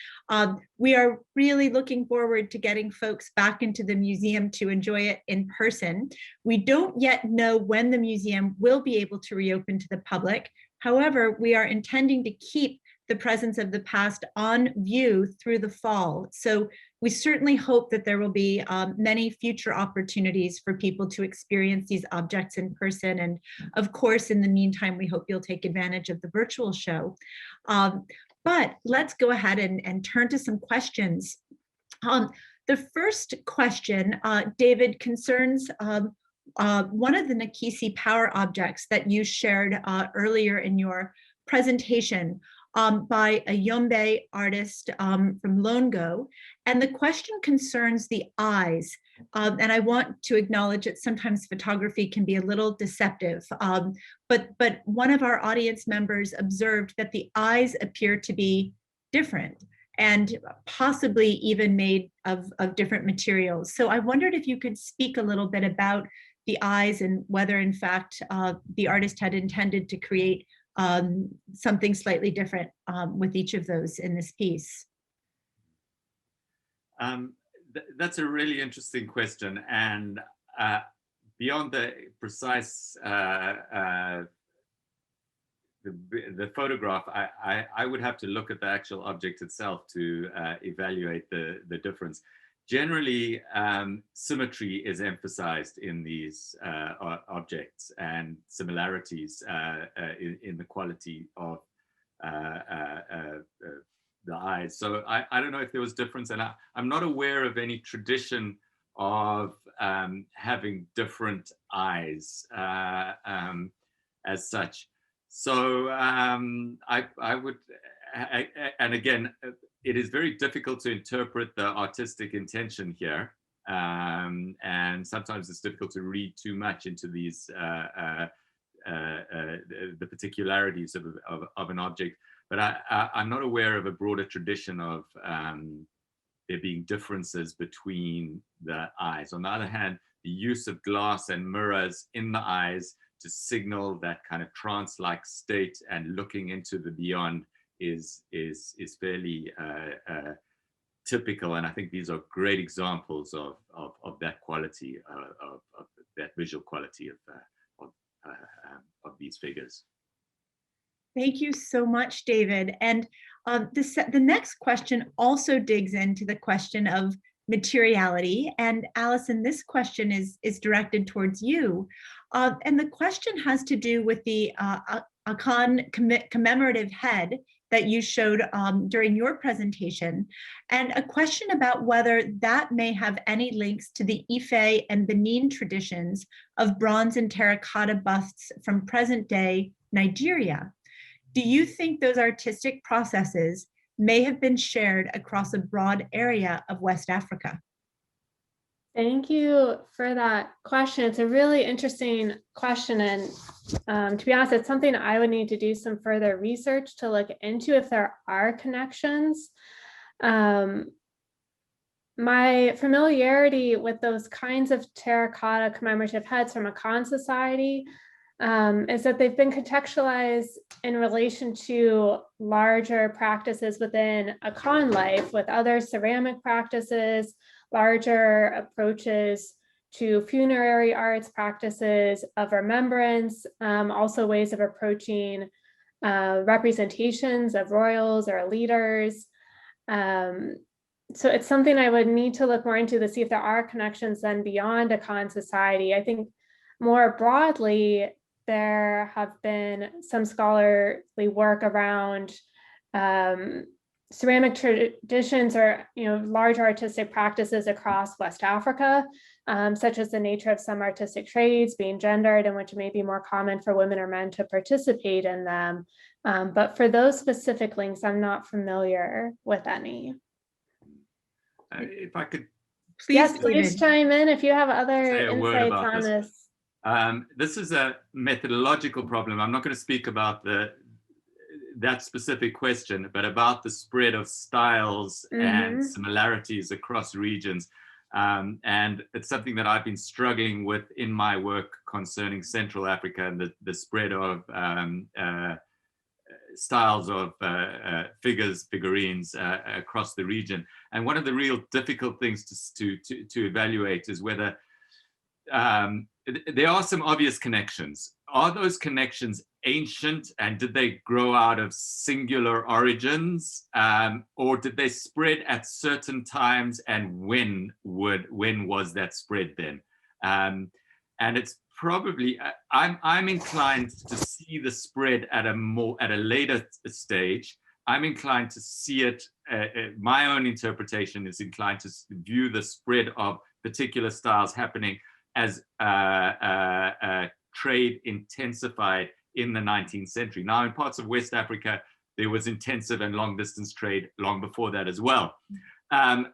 We are really looking forward to getting folks back into the museum to enjoy it in person. We don't yet know when the museum will be able to reopen to the public. However, we are intending to keep the presence of the past on view through the fall. So we certainly hope that there will be many future opportunities for people to experience these objects in person. And of course, in the meantime, we hope you'll take advantage of the virtual show. But let's go ahead and turn to some questions. The first question, David, concerns one of the Nakisi power objects that you shared earlier in your presentation by a Yombe artist from Longo. And the question concerns the eyes. And I want to acknowledge that sometimes photography can be a little deceptive. But one of our audience members observed that the eyes appear to be different and possibly even made of different materials. So I wondered if you could speak a little bit about the eyes and whether in fact the artist had intended to create something slightly different with each of those in this piece. That's a really interesting question. And beyond the precise the photograph, I would have to look at the actual object itself to evaluate the difference. Generally, symmetry is emphasized in these objects and similarities in the quality of the eyes. So I don't know if there was difference, and I'm not aware of any tradition of having different eyes as such. So I would, and again, it is very difficult to interpret the artistic intention here. And sometimes it's difficult to read too much into these, the particularities of an object. But I'm not aware of a broader tradition of there being differences between the eyes. On the other hand, the use of glass and mirrors in the eyes to signal that kind of trance-like state and looking into the beyond is fairly typical. And I think these are great examples of that quality, of that visual quality of these figures. Thank you so much, David. And the next question also digs into the question of materiality. And Allison, this question is directed towards you. And the question has to do with the Akan commemorative head that you showed during your presentation, and a question about whether that may have any links to the Ife and Benin traditions of bronze and terracotta busts from present-day Nigeria. Do you think those artistic processes may have been shared across a broad area of West Africa? Thank you for that question. It's a really interesting question. And to be honest, it's something I would need to do some further research to look into if there are connections. My familiarity with those kinds of terracotta commemorative heads from Akan society is that they've been contextualized in relation to larger practices within Akan life, with other ceramic practices, larger approaches to funerary arts practices of remembrance, also ways of approaching representations of royals or leaders. So it's something I would need to look more into to see if there are connections then beyond Akan society. I think more broadly, there have been some scholarly work around ceramic traditions or large artistic practices across West Africa, such as the nature of some artistic trades being gendered, and which may be more common for women or men to participate in them. But for those specific links, I'm not familiar with any. If I could, please chime in if you have other insights on this. This is a methodological problem. I'm not going to speak about that specific question, but about the spread of styles and similarities across regions. And it's something that I've been struggling with in my work concerning Central Africa and the spread of styles of figurines across the region. And one of the real difficult things to evaluate is whether there are some obvious connections are those connections ancient, and did they grow out of singular origins, or did they spread at certain times, and when was that spread then? And it's probably, I'm inclined to see the spread at a later stage. I'm inclined to see it, my own interpretation is inclined to view the spread of particular styles happening as trade intensified in the 19th century. Now, in parts of West Africa, there was intensive and long distance trade long before that as well.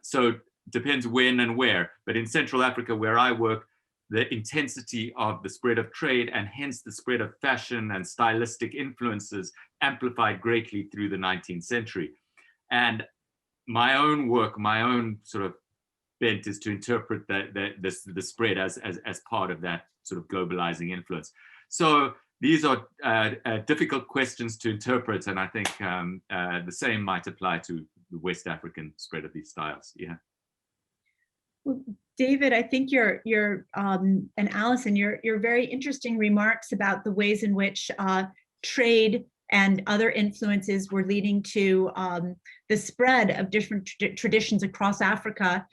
So depends when and where, but in Central Africa, where I work, the intensity of the spread of trade and hence the spread of fashion and stylistic influences amplified greatly through the 19th century. And my own work, my own sort of bent is to interpret the spread as part of that sort of globalizing influence. So these are difficult questions to interpret, and I think the same might apply to the West African spread of these styles. Yeah. Well, David, I think and Alison, your very interesting remarks about the ways in which trade and other influences were leading to the spread of different traditions across Africa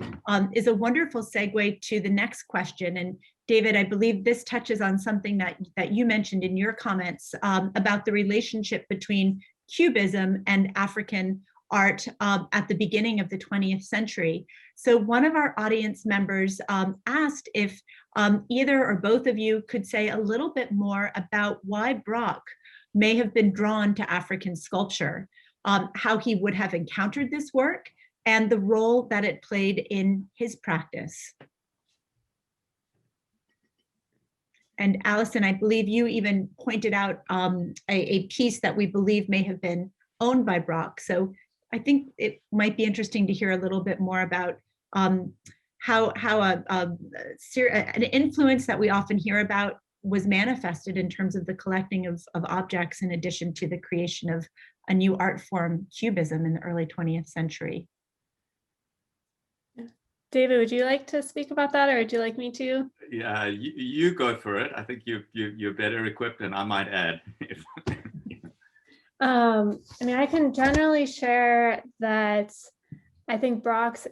is a wonderful segue to the next question. And David, I believe this touches on something that you mentioned in your comments about the relationship between Cubism and African art at the beginning of the 20th century. So one of our audience members asked if either or both of you could say a little bit more about why Brock may have been drawn to African sculpture, how he would have encountered this work, and the role that it played in his practice. And Alison, I believe you even pointed out a piece that we believe may have been owned by Brock. So I think it might be interesting to hear a little bit more about how an influence that we often hear about was manifested in terms of the collecting of objects, in addition to the creation of a new art form, Cubism, in the early 20th century. David, would you like to speak about that, or would you like me to? Yeah, you go for it. I think you're better equipped, and I might add. I mean, I can generally share that I think Brock's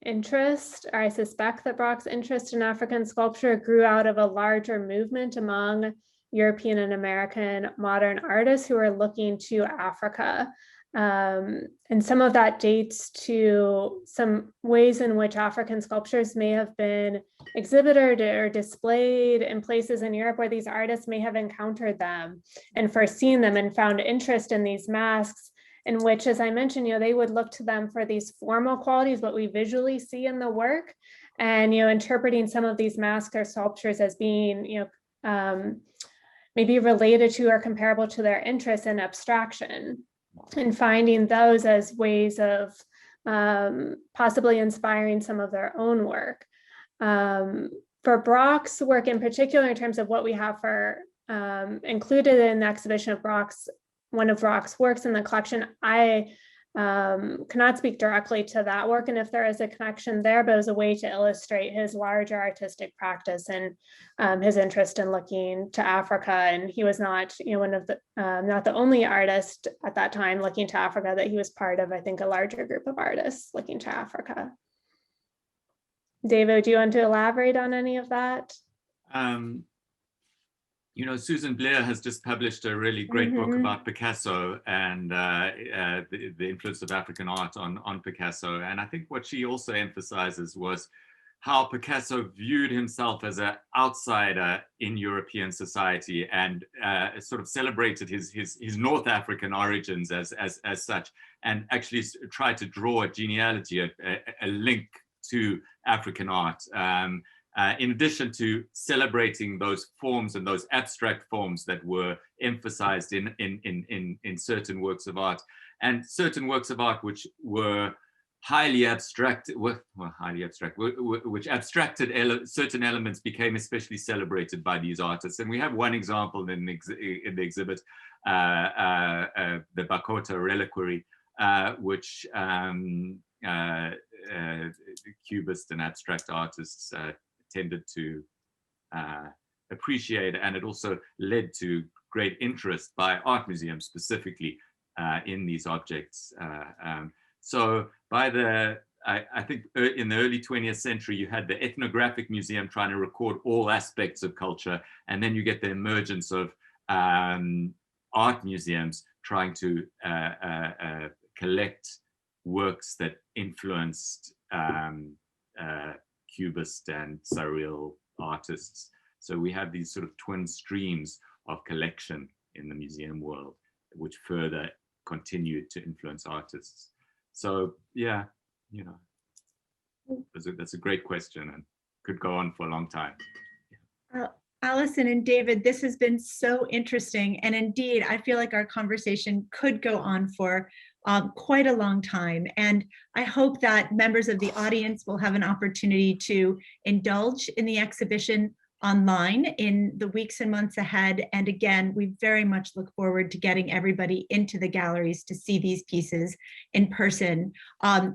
interest, or I suspect that Brock's interest in African sculpture grew out of a larger movement among European and American modern artists who are looking to Africa. And some of that dates to some ways in which African sculptures may have been exhibited or displayed in places in Europe where these artists may have encountered them and first seen them and found interest in these masks, in which, as I mentioned, they would look to them for these formal qualities, what we visually see in the work, and interpreting some of these masks or sculptures as being maybe related to or comparable to their interests in abstraction, and finding those as ways of possibly inspiring some of their own work. For Brock's work in particular, in terms of what we have for included in the exhibition of one of Brock's works in the collection, I cannot speak directly to that work, and if there is a connection there, but it was a way to illustrate his larger artistic practice and his interest in looking to Africa. And he was not, one of the not the only artist at that time looking to Africa, that he was part of, I think, a larger group of artists looking to Africa. David, do you want to elaborate on any of that? Susan Blair has just published a really great book about Picasso and the influence of African art on Picasso. And I think what she also emphasizes was how Picasso viewed himself as an outsider in European society, and sort of celebrated his North African origins as such, and actually tried to draw a genealogy, a link to African art. In addition to celebrating those forms and those abstract forms that were emphasized in certain works of art, and certain works of art which were highly abstract, which abstracted certain elements, became especially celebrated by these artists. And we have one example in the exhibit, the Bakota reliquary, which cubist and abstract artists tended to appreciated, and it also led to great interest by art museums specifically in these objects. So by I think in the early 20th century, you had the ethnographic museum trying to record all aspects of culture, and then you get the emergence of art museums trying to collect works that influenced Cubist and Surreal artists. So we have these sort of twin streams of collection in the museum world, which further continued to influence artists. So yeah, you know, that's a great question and could go on for a long time. Allison and David, this has been so interesting. And indeed, I feel like our conversation could go on for quite a long time. And I hope that members of the audience will have an opportunity to indulge in the exhibition online in the weeks and months ahead. And again, we very much look forward to getting everybody into the galleries to see these pieces in person.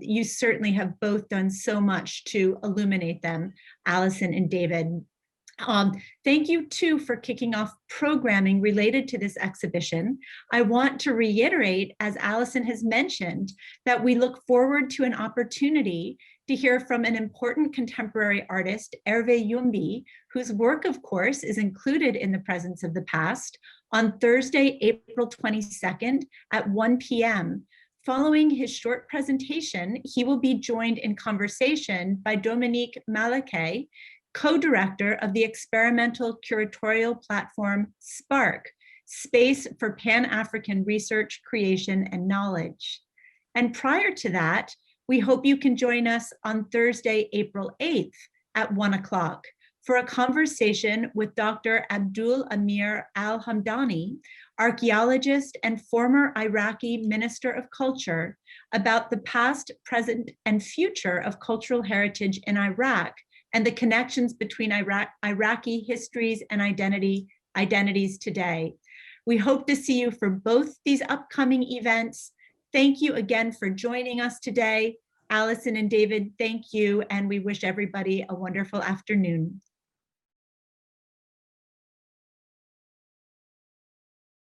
You certainly have both done so much to illuminate them, Allison and David. Thank you too for kicking off programming related to this exhibition. I want to reiterate, as Allison has mentioned, that we look forward to an opportunity to hear from an important contemporary artist, Hervé Yumbi, whose work, of course, is included in the Presence of the Past, on Thursday, April 22nd at 1 p.m. Following his short presentation, he will be joined in conversation by Dominique Malaquet, co-director of the experimental curatorial platform SPARC, Space for Pan-African Research, Creation, and Knowledge. And prior to that, we hope you can join us on Thursday, April 8th at 1 o'clock for a conversation with Dr. Abdul Amir Al-Hamdani, archaeologist and former Iraqi Minister of Culture, about the past, present, and future of cultural heritage in Iraq and the connections between Iraqi histories and identities today. We hope to see you for both these upcoming events. Thank you again for joining us today. Allison and David, thank you, and we wish everybody a wonderful afternoon.